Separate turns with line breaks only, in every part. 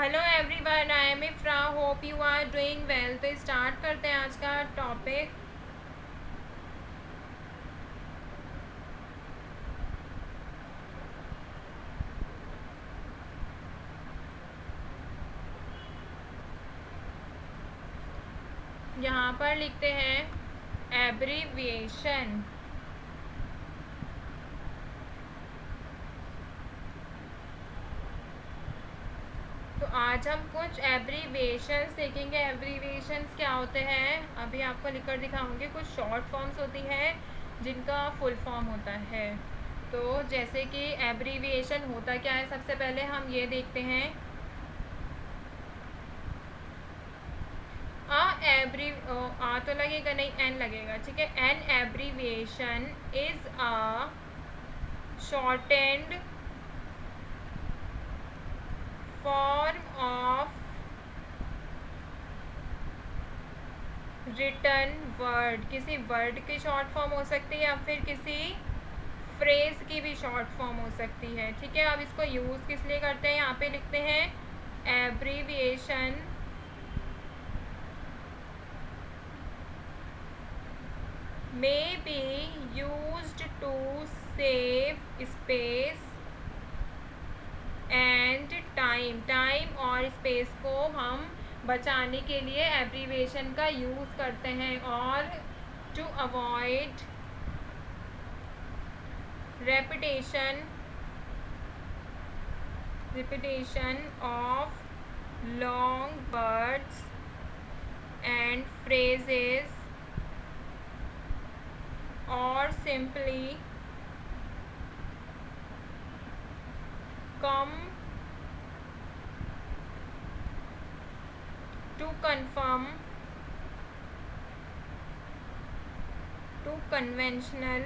Hello everyone, I am Ifra. Hope you are doing well. तो start करते हैं आज का टॉपिक। यहाँ पर लिखते हैं एब्रीविएशन। तो आज हम कुछ एब्रीविएशंस देखेंगे। एब्रीविएशंस क्या होते हैं अभी आपको लिखकर दिखाऊंगी। कुछ शॉर्ट फॉर्म्स होती हैं जिनका फुल फॉर्म होता है। तो जैसे कि एब्रीविएशन होता क्या है, सबसे पहले हम ये देखते हैं। आ तो लगेगा नहीं, एन लगेगा, ठीक है। An abbreviation is a shortened form of written word. किसी वर्ड की शॉर्ट फॉर्म हो सकती है या फिर किसी फ्रेज की भी शॉर्ट फॉर्म हो सकती है, ठीक है। अब इसको यूज़ किस लिए करते हैं, यहाँ पे लिखते हैं abbreviation may be used to save space and time और स्पेस को हम बचाने के लिए एब्रीविएशन का यूज़ करते हैं। और to avoid repetition of long words and phrases, or simply come to conform to conventional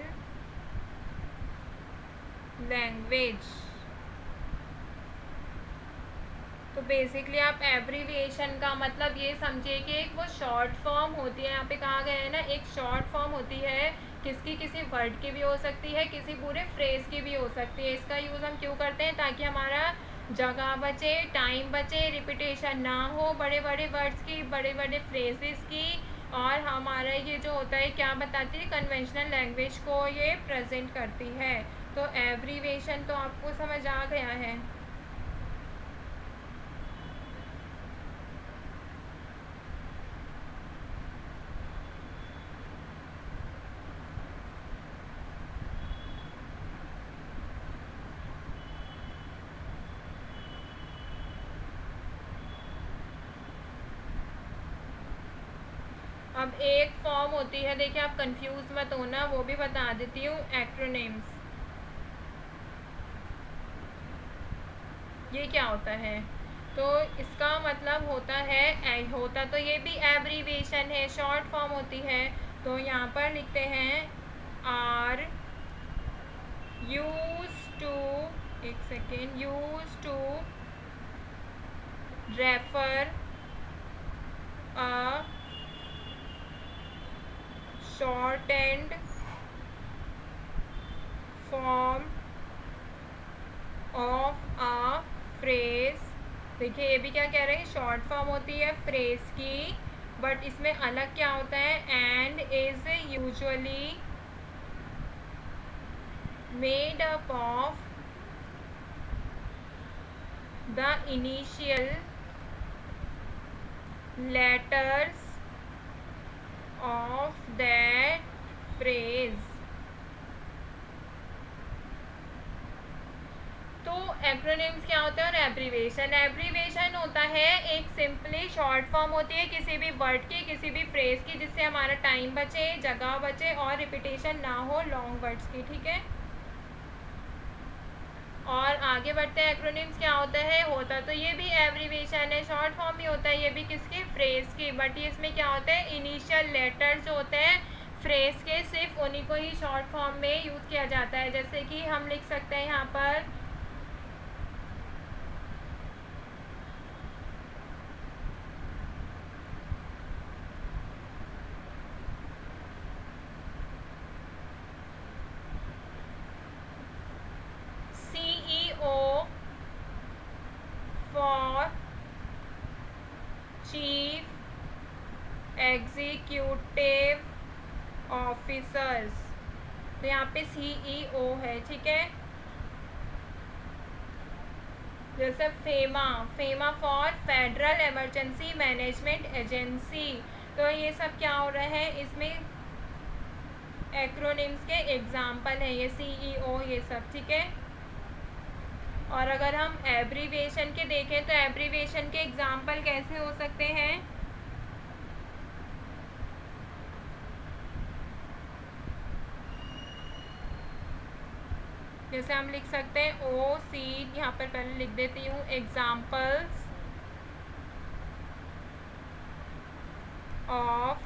language। तो बेसिकली आप एब्रीविएशन का मतलब ये समझिए कि एक वो शॉर्ट फॉर्म होती है। यहाँ पे कहा गया है ना, एक शॉर्ट फॉर्म होती है किसकी, किसी वर्ड की भी हो सकती है, किसी पूरे फ्रेज की भी हो सकती है। इसका यूज़ हम क्यों करते हैं, ताकि हमारा जगह बचे, टाइम बचे, रिपीटेशन ना हो बड़े बड़े वर्ड्स की, बड़े बड़े फ्रेजेस की। और हमारा ये जो होता है क्या बताती है, कन्वेंशनल लैंग्वेज को ये प्रेजेंट करती है। तो एब्रीविएशन तो आपको समझ आ गया है। अब एक फॉर्म होती है, देखिए आप कंफ्यूज मत होना, वो भी बता देती हूँ। एक्रोनिम्स, ये क्या होता है, तो इसका मतलब होता तो ये भी एब्रीविएशन है, शॉर्ट फॉर्म होती है। तो यहाँ पर लिखते हैं आर यूज टू, एक second, use to refer a shortened form of a phrase। देखिए ये भी क्या कह रहे हैं, शॉर्ट फॉर्म होती है फ्रेज की, बट इसमें अलग क्या होता है, and is usually made up of the initial letters of that phrase. तो एक्रोनिम्स क्या होता है और एब्रीविएशन होता है एक सिंपली शॉर्ट फॉर्म होती है किसी भी वर्ड की, किसी भी फ्रेज की, जिससे हमारा टाइम बचे, जगह बचे और रिपीटेशन ना हो लॉन्ग वर्ड्स की, ठीक है। और आगे बढ़ते हैं। एक्रोनिम्स क्या होता तो ये भी एब्रीविएशन है, शॉर्ट फॉर्म भी होता है ये भी किसकी, फ्रेज की, बट ये इसमें क्या होता है, इनिशियल लेटर्स जो होते हैं फ्रेज के, सिर्फ उन्हीं को ही शॉर्ट फॉर्म में यूज़ किया जाता है। जैसे कि हम लिख सकते हैं यहाँ पर CEO for chief executive officers, तो यहाँ पे CEO है, ठीक है। जैसे FEMA for federal emergency management agency, तो ये सब क्या हो रहा है, इसमें एक्रोनिम्स के एग्जाम्पल है, ये CEO ये सब, ठीक है। और अगर हम एब्रीविएशन के देखें तो एब्रीविएशन के एग्जाम्पल कैसे हो सकते हैं, जैसे हम लिख सकते हैं OC, यहाँ पर पहले लिख देती हूँ, एग्जाम्पल्स ऑफ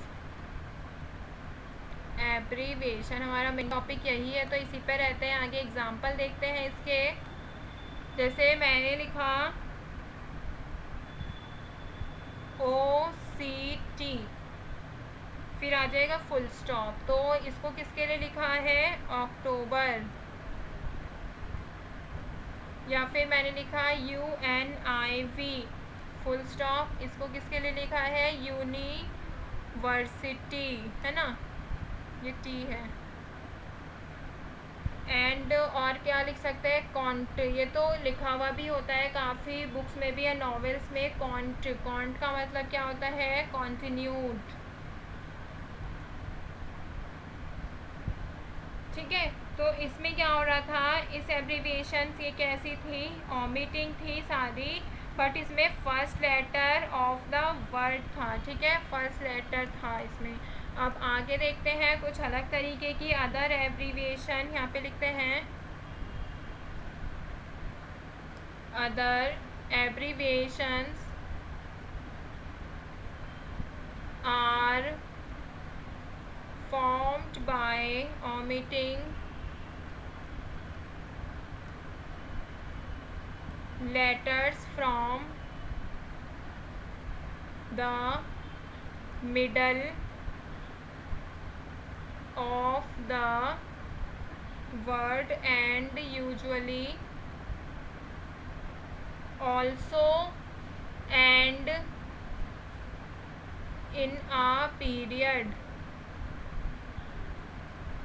एब्रीविएशन। हमारा मेन टॉपिक यही है तो इसी पे रहते हैं, आगे एग्जाम्पल देखते हैं इसके। जैसे मैंने लिखा OCT, फिर आ जाएगा फुल स्टॉप, तो इसको किसके लिए लिखा है, अक्टूबर। या फिर मैंने लिखा UNIV फुल स्टॉप, इसको किसके लिए लिखा है, यूनिवर्सिटी, है ना, ये T है। एंड और क्या लिख सकते हैं, कॉन्ट, ये तो लिखा हुआ भी होता है काफ़ी बुक्स में भी या नॉवेल्स में। कॉन्ट का मतलब क्या होता है, कॉन्टिन्यूड, ठीक है। तो इसमें क्या हो रहा था, इस एब्रीविएशन ये कैसी थी, ओमिटिंग थी सारी, बट इसमें first letter of the word था, ठीक है, फर्स्ट लेटर था इसमें। अब आगे देखते हैं कुछ अलग तरीके की अदर एब्रीविएशन, यहाँ पे लिखते हैं other abbreviations are formed by omitting letters from the middle of the word and usually also end in a period,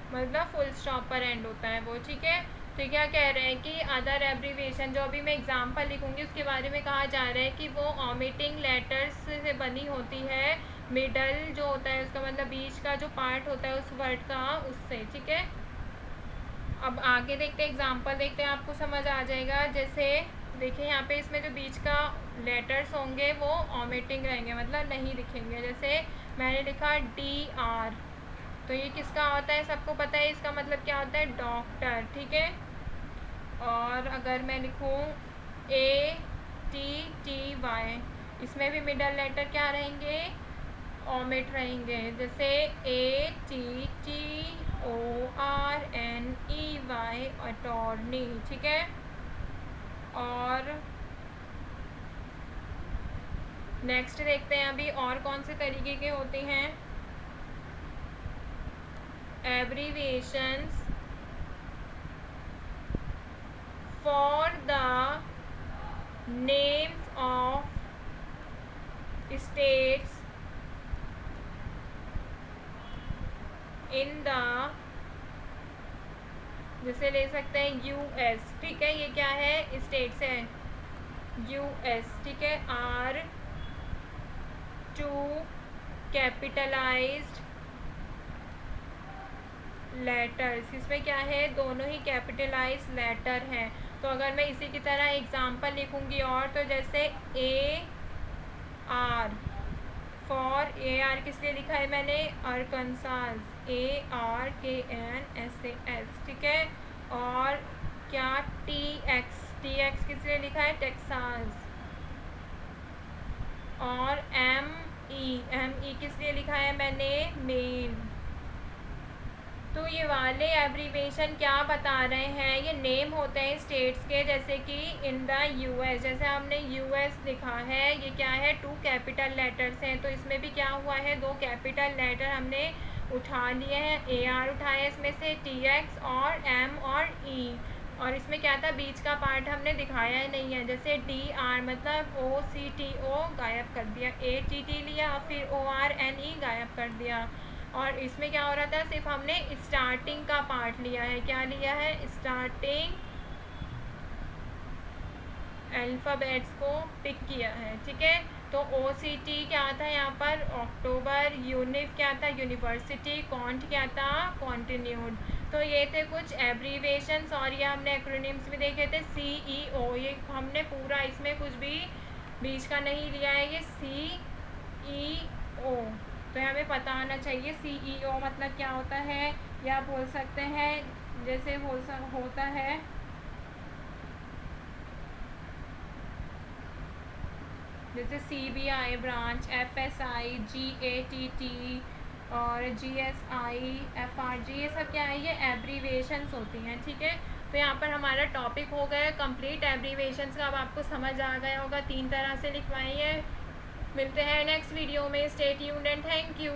मतलब फुल स्टॉप पर एंड होता है वो, ठीक है। तो क्या कह रहे हैं कि अदर एब्रीविएशन, जो अभी मैं एग्जांपल लिखूंगी उसके बारे में कहा जा रहा है कि वो ओमिटिंग लेटर्स से बनी होती है, मिडल जो होता है उसका मतलब बीच का जो पार्ट होता है उस वर्ड का, उससे, ठीक है। अब आगे देखते हैं, एग्जांपल देखते हैं, आपको समझ आ जाएगा। जैसे देखिए यहाँ पे इसमें जो बीच का लेटर्स होंगे वो ओमिटिंग रहेंगे, मतलब नहीं लिखेंगे। जैसे मैंने लिखा DR, तो ये किसका होता है, सबको पता है इसका मतलब क्या होता है, डॉक्टर, ठीक है। और अगर मैं लिखूँ ATTY, इसमें भी मिडल लेटर क्या रहेंगे, ओमिट रहेंगे। जैसे ATTORNEY, अटॉर्नी, ठीक है। और नेक्स्ट देखते हैं अभी और कौन से तरीके के होते हैं abbreviations for the names of states in the, जैसे ले सकते हैं US, ठीक है, ये क्या है, स्टेट्स है US, ठीक है। R2 कैपिटलाइज्ड लेटर्स, इसमें क्या है, दोनों ही कैपिटलाइज लेटर हैं। तो अगर मैं इसी की तरह एग्जांपल लिखूंगी और, तो जैसे AR फॉर, AR किस लिए लिखा है मैंने, अरकनसास, ARKNSAS, ठीक है। और क्या TX किस लिए लिखा है, टेक्सास। और ME किस लिए लिखा है मैंने, मेन। तो ये वाले एब्रीविएशन क्या बता रहे हैं, ये नेम होते हैं स्टेट्स के, जैसे कि इन द US, जैसे हमने US लिखा है, ये क्या है, 2 कैपिटल लेटर्स हैं, तो इसमें भी क्या हुआ है, 2 कैपिटल लेटर हमने उठा लिए हैं, AR उठाए इसमें से, TX और M और E, और इसमें क्या था, बीच का पार्ट हमने दिखाया ही नहीं है। जैसे DR मतलब OCTO गायब कर दिया, ATT लिया, फिर ORNE गायब कर दिया। और इसमें क्या हो रहा था, सिर्फ हमने स्टार्टिंग का पार्ट लिया है। क्या लिया है, स्टार्टिंग अल्फ़ाबेट्स को पिक किया है, ठीक है। तो OCT क्या था यहाँ पर, अक्टूबर, यूनिव क्या था, यूनिवर्सिटी, कॉन्ट क्या था, कॉन्टिन्यूड। तो ये थे कुछ एब्रीवेशंस, और ये हमने एक्रोनिम्स भी देखे थे। CEO, ये हमने पूरा इसमें कुछ भी बीच का नहीं लिया है, ये CEO। तो हमें पता आना चाहिए CEO मतलब क्या होता है, या बोल सकते हैं जैसे होता है जैसे CBI ब्रांच, FSI, GATT और GSI, FRG, ये सब क्या है, ये एब्रीवेशंस होती हैं, ठीक है। तो यहाँ पर हमारा टॉपिक हो गया कंप्लीट एब्रीवेशंस का। अब आपको समझ आ गया होगा, 3 तरह से लिखवाएंगे। मिलते हैं नेक्स्ट वीडियो में। Stay tuned and thank you.